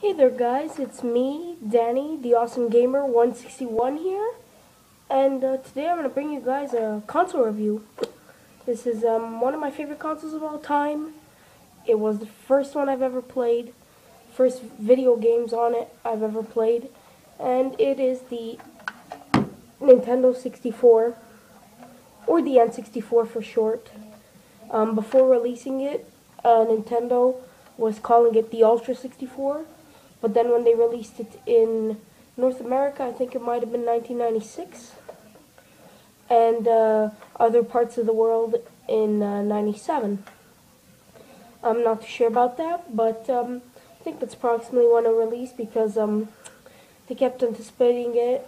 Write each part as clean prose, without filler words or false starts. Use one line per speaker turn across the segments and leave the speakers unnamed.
Hey there guys, it's me, Danny, the Awesome Gamer 161 here, and today I'm going to bring you guys a console review. This is one of my favorite consoles of all time. It was the first one I've ever played, first video games on it I've ever played, and it is the Nintendo 64, or the N64 for short. Before releasing it, Nintendo was calling it the Ultra 64. But then when they released it in North America, I think it might have been 1996, and other parts of the world in 97. I'm not too sure about that, but I think that's approximately when it released because they kept anticipating it,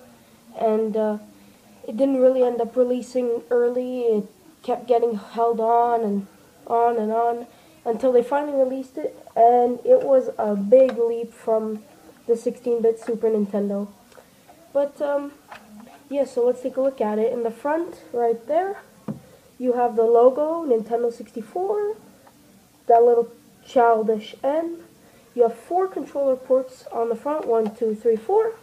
and it didn't really end up releasing early. It kept getting held on and on and on until they finally released it, and it was a big leap from the 16-bit Super Nintendo. But yeah, so let's take a look at it. In the front, right there, you have the logo, Nintendo 64, that little childish N. You have 4 controller ports on the front, 1, 2, 3, 4.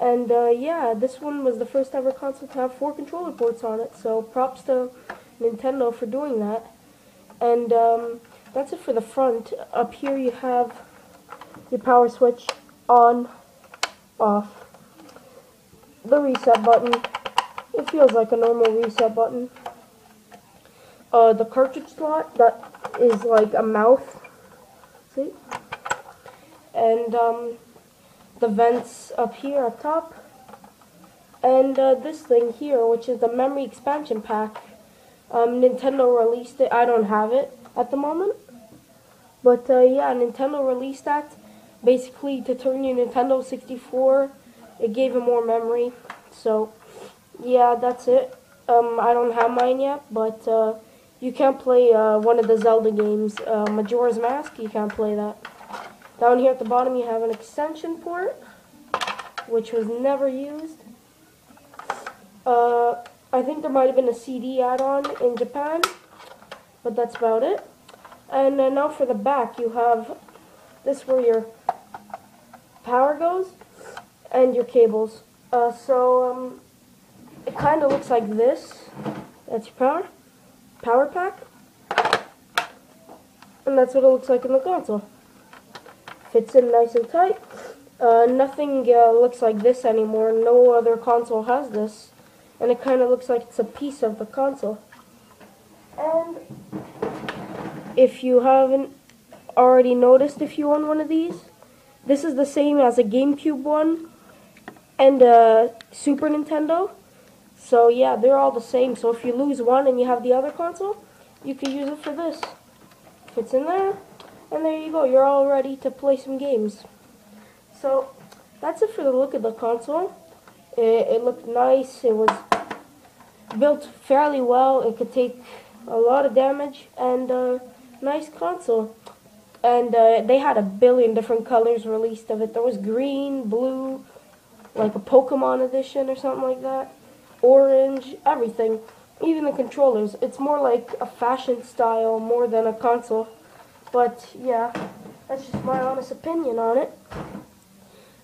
And yeah, this one was the first ever console to have 4 controller ports on it, so props to Nintendo for doing that. And that's it for the front. Up here you have your power switch, on, off, the reset button. It feels like a normal reset button. The cartridge slot, that is like a mouth, see? And the vents up here up top. And this thing here, which is the memory expansion pack. Nintendo released it. I don't have it at the moment, but yeah, Nintendo released that basically to turn your Nintendo 64. It gave it more memory. So yeah, that's it. I don't have mine yet, but you can't play one of the Zelda games, Majora's Mask. You can't play that. Down here at the bottom you have an extension port, which was never used. I think there might have been a CD add-on in Japan, but that's about it. And now for the back, you have this where your power goes and your cables. It kind of looks like this. That's your power pack, and that's what it looks like in the console. Fits in nice and tight. Nothing looks like this anymore. No other console has this. And it kind of looks like it's a piece of the console. And if you haven't already noticed, if you own one of these, this is the same as a GameCube one and a Super Nintendo. So yeah, they're all the same. So if you lose one and you have the other console, you can use it for this. Fits in there, and there you go. You're all ready to play some games. So that's it for the look of the console. It looked nice. It was built fairly well. It could take a lot of damage, and nice console. And they had a billion different colors released of it. There was green, blue, like a Pokemon edition or something like that, orange, everything. Even the controllers. It's more like a fashion style more than a console. But yeah, that's just my honest opinion on it.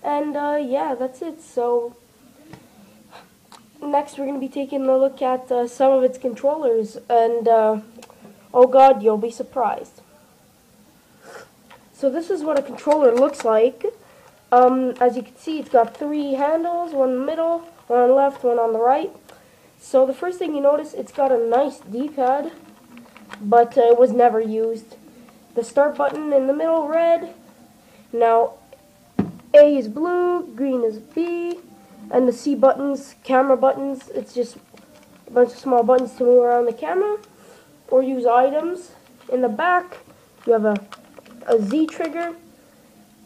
And yeah, that's it. So next we're going to be taking a look at some of its controllers, and oh god, you'll be surprised. So this is what a controller looks like. As you can see, it's got 3 handles, one in the middle, one on the left, one on the right. So the first thing you notice, it's got a nice D-pad, but it was never used. The start button in the middle, red. Now A is blue, green is B. And the C buttons, camera buttons, it's just a bunch of small buttons to move around the camera or use items. In the back, you have a Z trigger.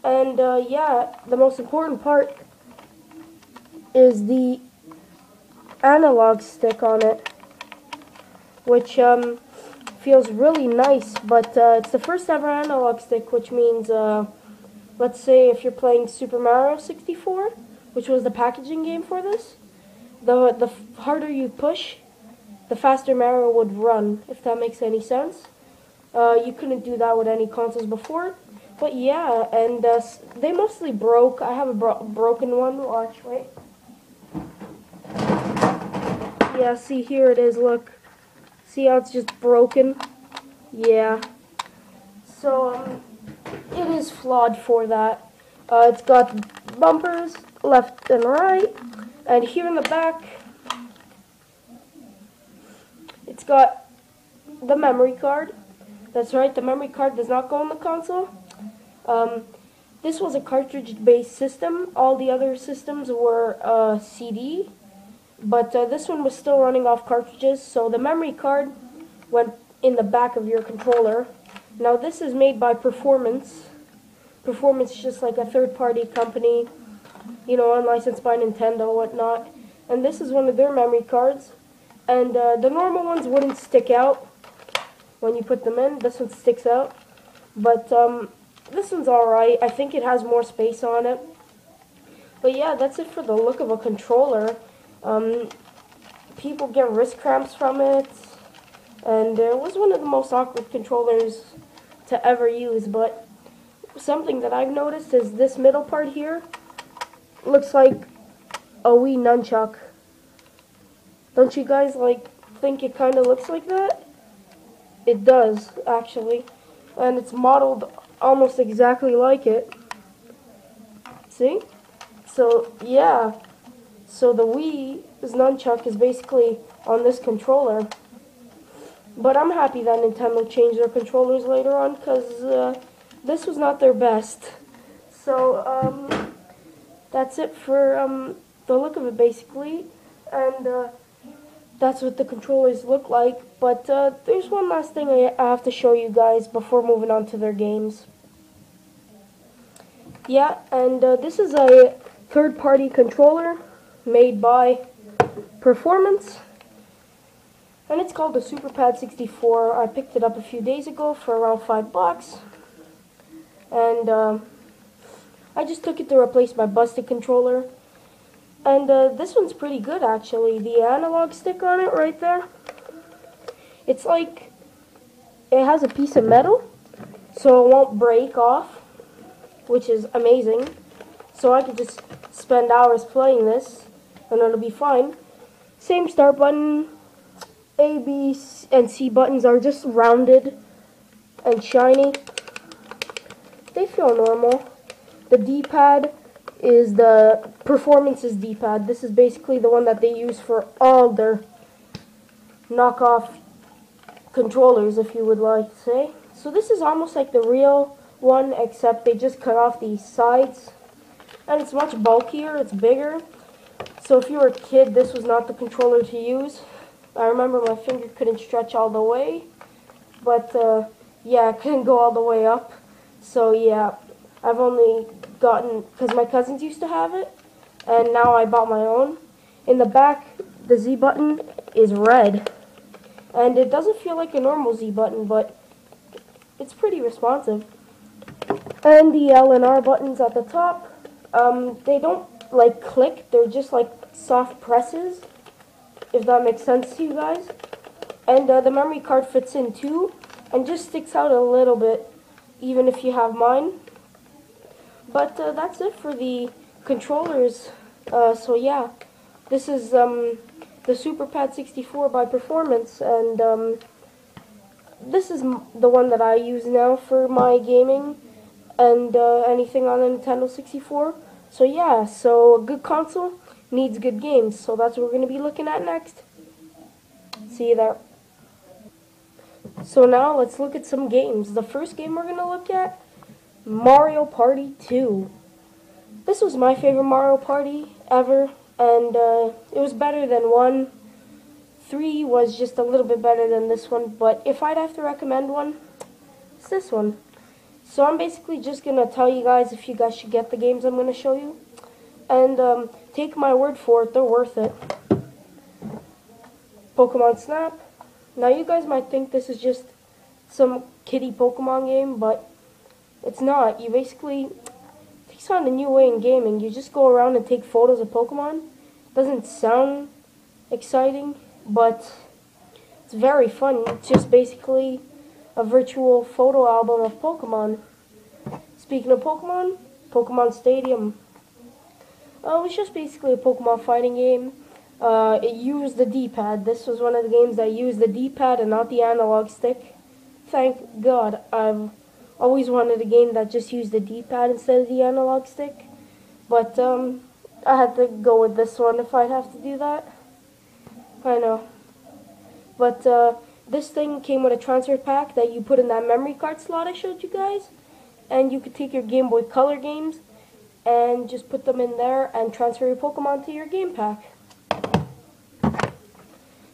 And yeah, the most important part is the analog stick on it, which feels really nice, but it's the first ever analog stick, which means, let's say if you're playing Super Mario 64, which was the packaging game for this, the harder you push, the faster Mario would run, if that makes any sense. You couldn't do that with any consoles before. But yeah, and they mostly broke. I have a broken one. Watch, wait. Yeah, see, here it is, look. See how it's just broken? Yeah. So, it is flawed for that. It's got bumpers, left and right, and here in the back, it's got the memory card. That's right, the memory card does not go in the console. This was a cartridge-based system. All the other systems were CD, but this one was still running off cartridges, so the memory card went in the back of your controller. Now this is made by Performance. Performance is just like a third-party company, you know, unlicensed by Nintendo, whatnot. And this is one of their memory cards. And the normal ones wouldn't stick out when you put them in. This one sticks out. But this one's alright. I think it has more space on it. But yeah, that's it for the look of a controller. People get wrist cramps from it. And it was one of the most awkward controllers to ever use. But something that I've noticed is this middle part here looks like a Wii nunchuck. Don't you guys think it kind of looks like that? It does, actually. And it's modeled almost exactly like it. See? So, yeah. So the Wii's nunchuck is basically on this controller. But I'm happy that Nintendo changed their controllers later on, because this was not their best. So, that's it for the look of it, basically. And that's what the controllers look like. But there's one last thing I have to show you guys before moving on to their games. Yeah, and this is a third-party controller made by Performance. And it's called the SuperPad 64. I picked it up a few days ago for around $5. And I just took it to replace my busted controller. And this one's pretty good, actually. The analog stick on it right there, it's like it has a piece of metal, so it won't break off, which is amazing. So I could just spend hours playing this, and it'll be fine. Same start button. A, B, and C buttons are just rounded and shiny. They feel normal. The D-pad is the Performance's D-pad. This is basically the one that they use for all their knockoff controllers, if you would like to say. So this is almost like the real one, except they just cut off the sides. And it's much bulkier, it's bigger. So if you were a kid, this was not the controller to use. I remember my finger couldn't stretch all the way. But yeah, I couldn't go all the way up. So yeah, I've only gotten, because my cousins used to have it, and now I bought my own. In the back, the Z button is red, and it doesn't feel like a normal Z button, but it's pretty responsive. And the L and R buttons at the top, they don't like click, they're just like soft presses, if that makes sense to you guys. And the memory card fits in too, and just sticks out a little bit, even if you have mine. But that's it for the controllers. So yeah, this is the SuperPad 64 by Performance, and this is the one that I use now for my gaming and anything on the Nintendo 64. So yeah, so a good console needs good games, so that's what we're going to be looking at next. See you there. So now let's look at some games. The first game we're going to look at, Mario Party 2. This was my favorite Mario Party ever, and it was better than 1. 3 was just a little bit better than this one, but if I'd have to recommend one, it's this one. So I'm basically just going to tell you guys if you guys should get the games I'm going to show you, and take my word for it, they're worth it. Pokemon Snap. Now you guys might think this is just some kiddie Pokemon game, but it's not. You basically, it takes on a new way in gaming. You just go around and take photos of Pokemon. Doesn't sound exciting, but it's very fun. It's just basically a virtual photo album of Pokemon. speaking of Pokemon, Pokemon Stadium. It was just basically a Pokemon fighting game. It used the D-pad. This was one of the games that used the D-pad and not the analog stick. Thank God. I've always wanted a game that just used the D-pad instead of the analog stick. But I had to go with this one if I'd have to do that. I know. But this thing came with a transfer pack that you put in that memory card slot I showed you guys. And you could take your Game Boy Color games and just put them in there and transfer your Pokemon to your game pack.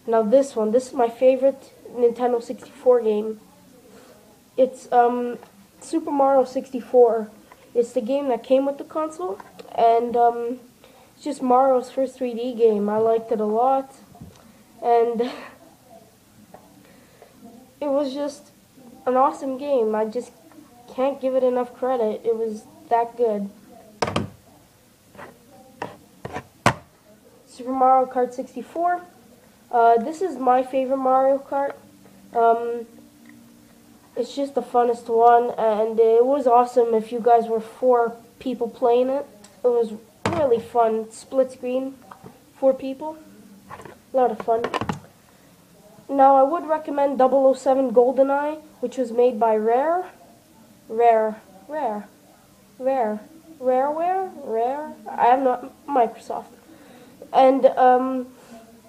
Now this is my favorite Nintendo 64 game. It's Super Mario 64. It's the game that came with the console, and it's just Mario's first 3D game. I liked it a lot, and it was just an awesome game. I just can't give it enough credit. It was that good. Super Mario Kart 64. This is my favorite Mario Kart. It's just the funnest one, and it was awesome if you guys were 4 people playing it. It was really fun. Split screen, 4 people. A lot of fun. Now, I would recommend 007 GoldenEye, which was made by Rare. I have not Microsoft. And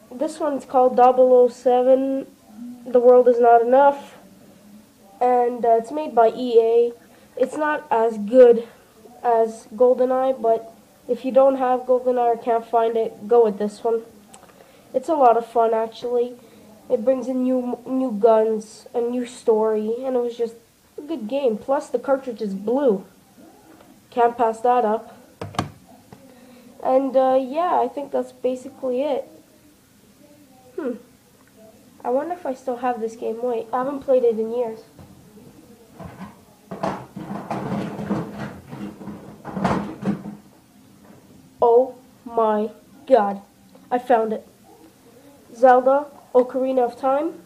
this one's called 007, The World Is Not Enough, and it's made by EA. It's not as good as GoldenEye, but if you don't have GoldenEye or can't find it, go with this one. It's a lot of fun, actually. It brings in new guns, a new story, and it was just a good game. Plus, the cartridge is blue. Can't pass that up. And yeah, I think that's basically it. I wonder if I still have this game. Wait, I haven't played it in years. Oh my God, I found it. Zelda Ocarina of Time.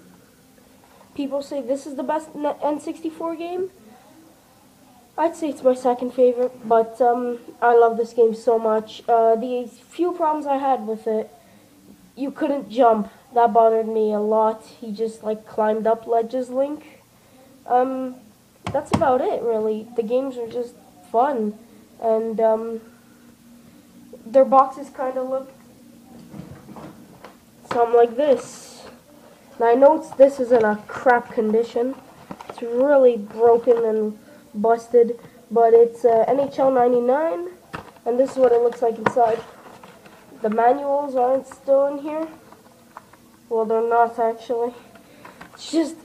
People say this is the best N64 game. I'd say it's my second favorite, but I love this game so much. The few problems I had with it, you couldn't jump. That bothered me a lot. He just like climbed up ledges, Link. That's about it, really. The games are just fun, and their boxes kind of look something like this. Now I know this is in a crap condition. It's really broken and busted, but it's NHL 99, and this is what it looks like inside. The manuals aren't still in here. Well, they're not actually. It's just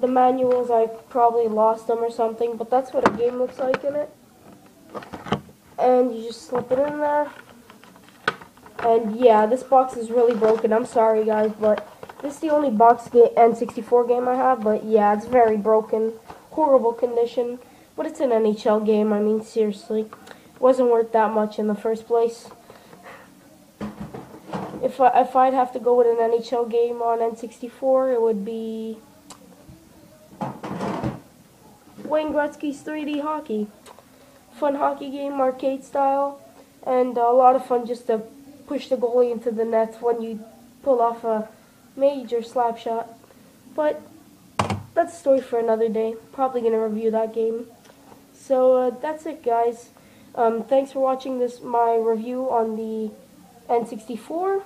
the manuals, I probably lost them or something, but that's what a game looks like in it. And you just slip it in there. And yeah, this box is really broken. I'm sorry guys, but this is the only box N64 game I have, but yeah, it's very broken. Horrible condition. But it's an NHL game, I mean seriously. It wasn't worth that much in the first place. If I'd have to go with an NHL game on N64, it would be Wayne Gretzky's 3D Hockey. Fun hockey game, arcade style, and a lot of fun just to push the goalie into the net when you pull off a major slap shot. But that's a story for another day. Probably going to review that game. So that's it, guys. Thanks for watching my review on the N64.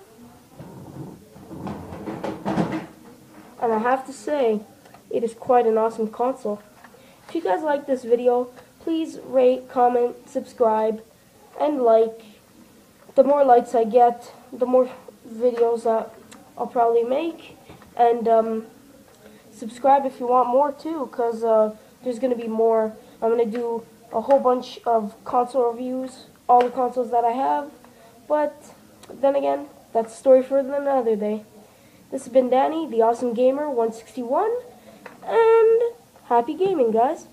And I have to say, it is quite an awesome console. If you guys like this video, please rate, comment, subscribe, and like. The more likes I get, the more videos that I'll probably make. And subscribe if you want more too, because there's going to be more. I'm going to do a whole bunch of console reviews, all the consoles that I have. But then again, that's a story for another day. This has been Danny, the Awesome Gamer 161, and happy gaming, guys.